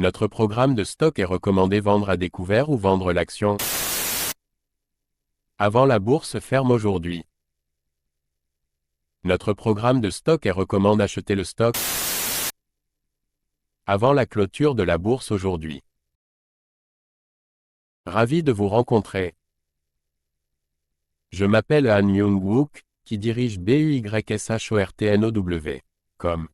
Notre programme de stock est recommandé vendre à découvert ou vendre l'action avant la bourse ferme aujourd'hui. Notre programme de stock est recommande acheter le stock avant la clôture de la bourse aujourd'hui. Ravi de vous rencontrer. Je m'appelle Han Myung-wook, qui dirige BUYSHORTNOW.com.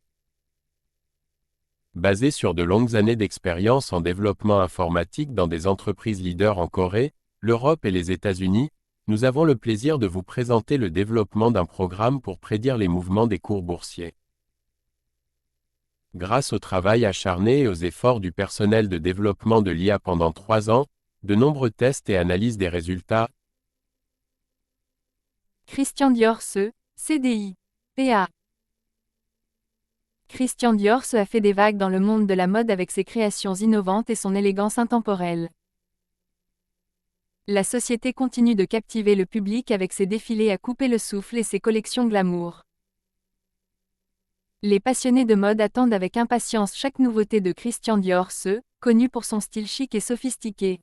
Basé sur de longues années d'expérience en développement informatique dans des entreprises leaders en Corée, l'Europe et les États-Unis, nous avons le plaisir de vous présenter le développement d'un programme pour prédire les mouvements des cours boursiers. Grâce au travail acharné et aux efforts du personnel de développement de l'IA pendant 3 ans, de nombreux tests et analyses des résultats. Christian Dior-Se, CDI, PA. Christian Dior-Se a fait des vagues dans le monde de la mode avec ses créations innovantes et son élégance intemporelle. La société continue de captiver le public avec ses défilés à couper le souffle et ses collections glamour. Les passionnés de mode attendent avec impatience chaque nouveauté de Christian Dior-Se, connu pour son style chic et sophistiqué.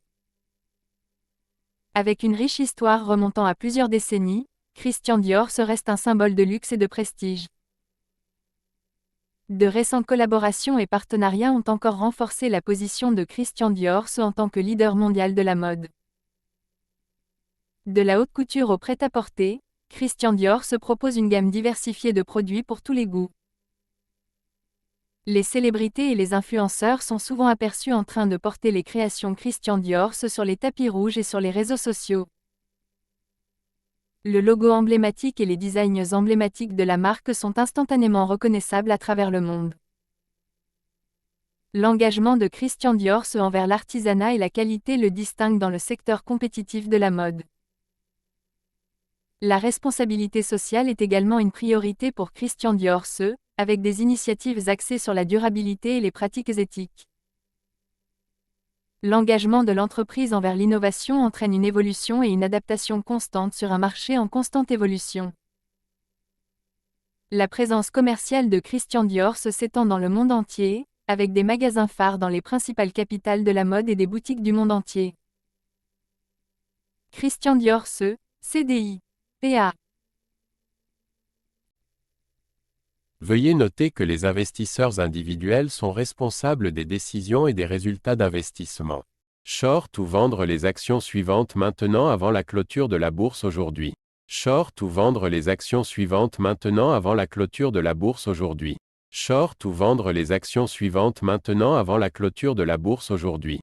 Avec une riche histoire remontant à plusieurs décennies, Christian Dior-Se reste un symbole de luxe et de prestige. De récentes collaborations et partenariats ont encore renforcé la position de Christian Dior-Se en tant que leader mondial de la mode. De la haute couture au prêt-à-porter, Christian Dior-Se propose une gamme diversifiée de produits pour tous les goûts. Les célébrités et les influenceurs sont souvent aperçus en train de porter les créations Christian Dior-Se sur les tapis rouges et sur les réseaux sociaux. Le logo emblématique et les designs emblématiques de la marque sont instantanément reconnaissables à travers le monde. L'engagement de Christian Dior-Se envers l'artisanat et la qualité le distingue dans le secteur compétitif de la mode. La responsabilité sociale est également une priorité pour Christian Dior-Se, avec des initiatives axées sur la durabilité et les pratiques éthiques. L'engagement de l'entreprise envers l'innovation entraîne une évolution et une adaptation constante sur un marché en constante évolution. La présence commerciale de Christian Dior-Se s'étend dans le monde entier, avec des magasins phares dans les principales capitales de la mode et des boutiques du monde entier. Christian Dior-Se, CDI, PA. Veuillez noter que les investisseurs individuels sont responsables des décisions et des résultats d'investissement. Short ou vendre les actions suivantes maintenant avant la clôture de la bourse aujourd'hui. Short ou vendre les actions suivantes maintenant avant la clôture de la bourse aujourd'hui. Short ou vendre les actions suivantes maintenant avant la clôture de la bourse aujourd'hui.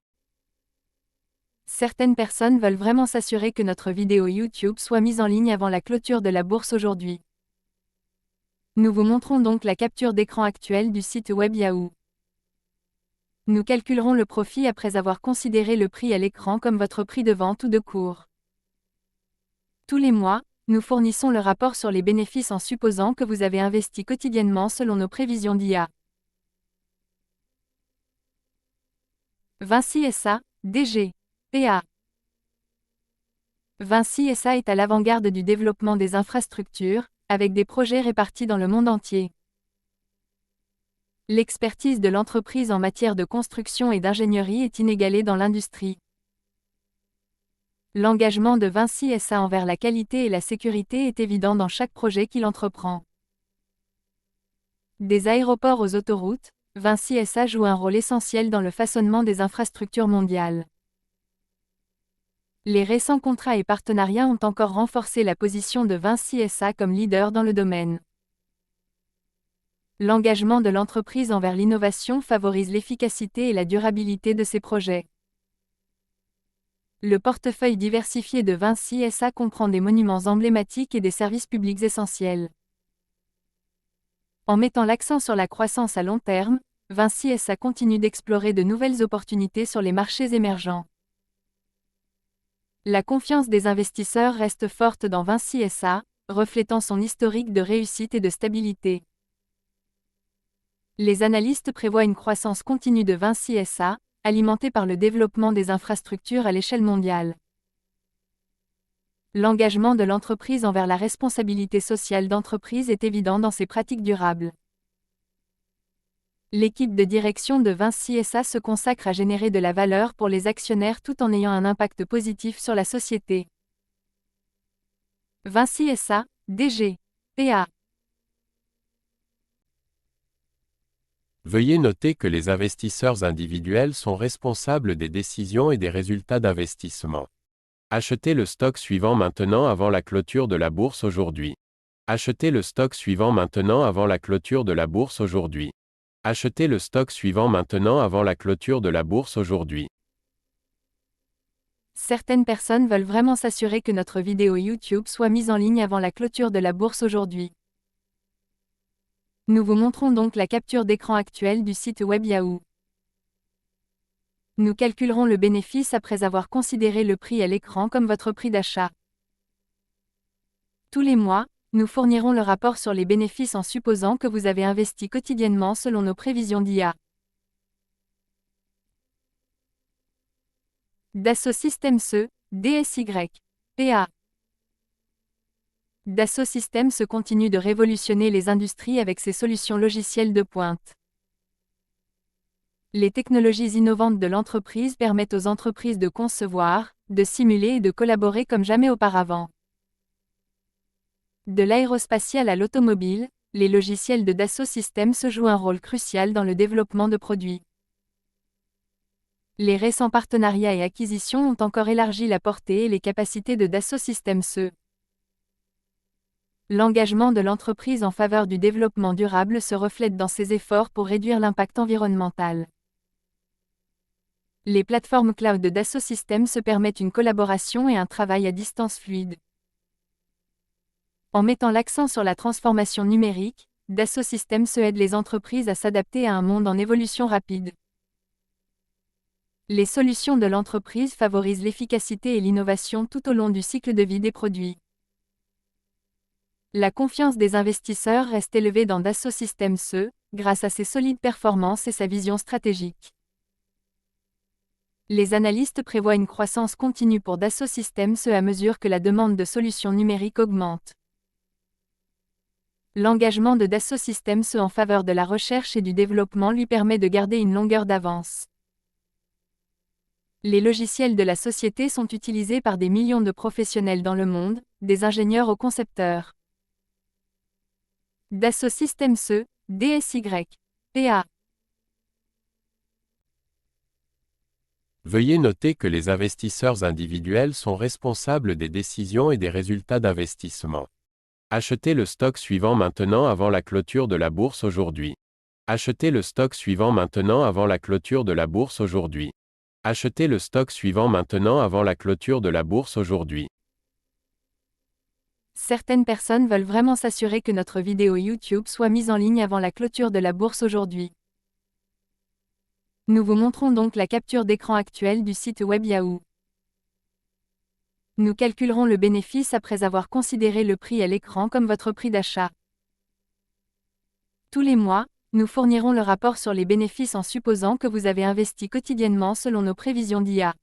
Certaines personnes veulent vraiment s'assurer que notre vidéo YouTube soit mise en ligne avant la clôture de la bourse aujourd'hui. Nous vous montrons donc la capture d'écran actuelle du site web Yahoo. Nous calculerons le profit après avoir considéré le prix à l'écran comme votre prix de vente ou de cours. Tous les mois, nous fournissons le rapport sur les bénéfices en supposant que vous avez investi quotidiennement selon nos prévisions d'IA. Vinci SA, DG, PA. Vinci SA est à l'avant-garde du développement des infrastructures, avec des projets répartis dans le monde entier. L'expertise de l'entreprise en matière de construction et d'ingénierie est inégalée dans l'industrie. L'engagement de Vinci SA envers la qualité et la sécurité est évident dans chaque projet qu'il entreprend. Des aéroports aux autoroutes, Vinci SA joue un rôle essentiel dans le façonnement des infrastructures mondiales. Les récents contrats et partenariats ont encore renforcé la position de Vinci SA comme leader dans le domaine. L'engagement de l'entreprise envers l'innovation favorise l'efficacité et la durabilité de ses projets. Le portefeuille diversifié de Vinci SA comprend des monuments emblématiques et des services publics essentiels. En mettant l'accent sur la croissance à long terme, Vinci SA continue d'explorer de nouvelles opportunités sur les marchés émergents. La confiance des investisseurs reste forte dans Vinci SA, reflétant son historique de réussite et de stabilité. Les analystes prévoient une croissance continue de Vinci SA, alimentée par le développement des infrastructures à l'échelle mondiale. L'engagement de l'entreprise envers la responsabilité sociale d'entreprise est évident dans ses pratiques durables. L'équipe de direction de Vinci SA se consacre à générer de la valeur pour les actionnaires tout en ayant un impact positif sur la société. Vinci SA, DG, PA. Veuillez noter que les investisseurs individuels sont responsables des décisions et des résultats d'investissement. Achetez le stock suivant maintenant avant la clôture de la bourse aujourd'hui. Achetez le stock suivant maintenant avant la clôture de la bourse aujourd'hui. Achetez le stock suivant maintenant avant la clôture de la bourse aujourd'hui. Certaines personnes veulent vraiment s'assurer que notre vidéo YouTube soit mise en ligne avant la clôture de la bourse aujourd'hui. Nous vous montrons donc la capture d'écran actuelle du site web Yahoo. Nous calculerons le bénéfice après avoir considéré le prix à l'écran comme votre prix d'achat. Tous les mois, nous fournirons le rapport sur les bénéfices en supposant que vous avez investi quotidiennement selon nos prévisions d'IA. Dassault Systèmes, DSY, PA. Dassault Systèmes continue de révolutionner les industries avec ses solutions logicielles de pointe. Les technologies innovantes de l'entreprise permettent aux entreprises de concevoir, de simuler et de collaborer comme jamais auparavant. De l'aérospatial à l'automobile, les logiciels de Dassault Systèmes jouent un rôle crucial dans le développement de produits. Les récents partenariats et acquisitions ont encore élargi la portée et les capacités de Dassault Systèmes. L'engagement de l'entreprise en faveur du développement durable se reflète dans ses efforts pour réduire l'impact environnemental. Les plateformes cloud de Dassault Systèmes permettent une collaboration et un travail à distance fluide. En mettant l'accent sur la transformation numérique, Dassault Systèmes aide les entreprises à s'adapter à un monde en évolution rapide. Les solutions de l'entreprise favorisent l'efficacité et l'innovation tout au long du cycle de vie des produits. La confiance des investisseurs reste élevée dans Dassault Systèmes grâce à ses solides performances et sa vision stratégique. Les analystes prévoient une croissance continue pour Dassault Systèmes à mesure que la demande de solutions numériques augmente. L'engagement de Dassault Systèmes en faveur de la recherche et du développement lui permet de garder une longueur d'avance. Les logiciels de la société sont utilisés par des millions de professionnels dans le monde, des ingénieurs aux concepteurs. Dassault Systèmes, DSY, PA. Veuillez noter que les investisseurs individuels sont responsables des décisions et des résultats d'investissement. Achetez le stock suivant maintenant avant la clôture de la bourse aujourd'hui. Achetez le stock suivant maintenant avant la clôture de la bourse aujourd'hui. Achetez le stock suivant maintenant avant la clôture de la bourse aujourd'hui. Certaines personnes veulent vraiment s'assurer que notre vidéo YouTube soit mise en ligne avant la clôture de la bourse aujourd'hui. Nous vous montrons donc la capture d'écran actuelle du site web Yahoo. Nous calculerons le bénéfice après avoir considéré le prix à l'écran comme votre prix d'achat. Tous les mois, nous fournirons le rapport sur les bénéfices en supposant que vous avez investi quotidiennement selon nos prévisions d'IA.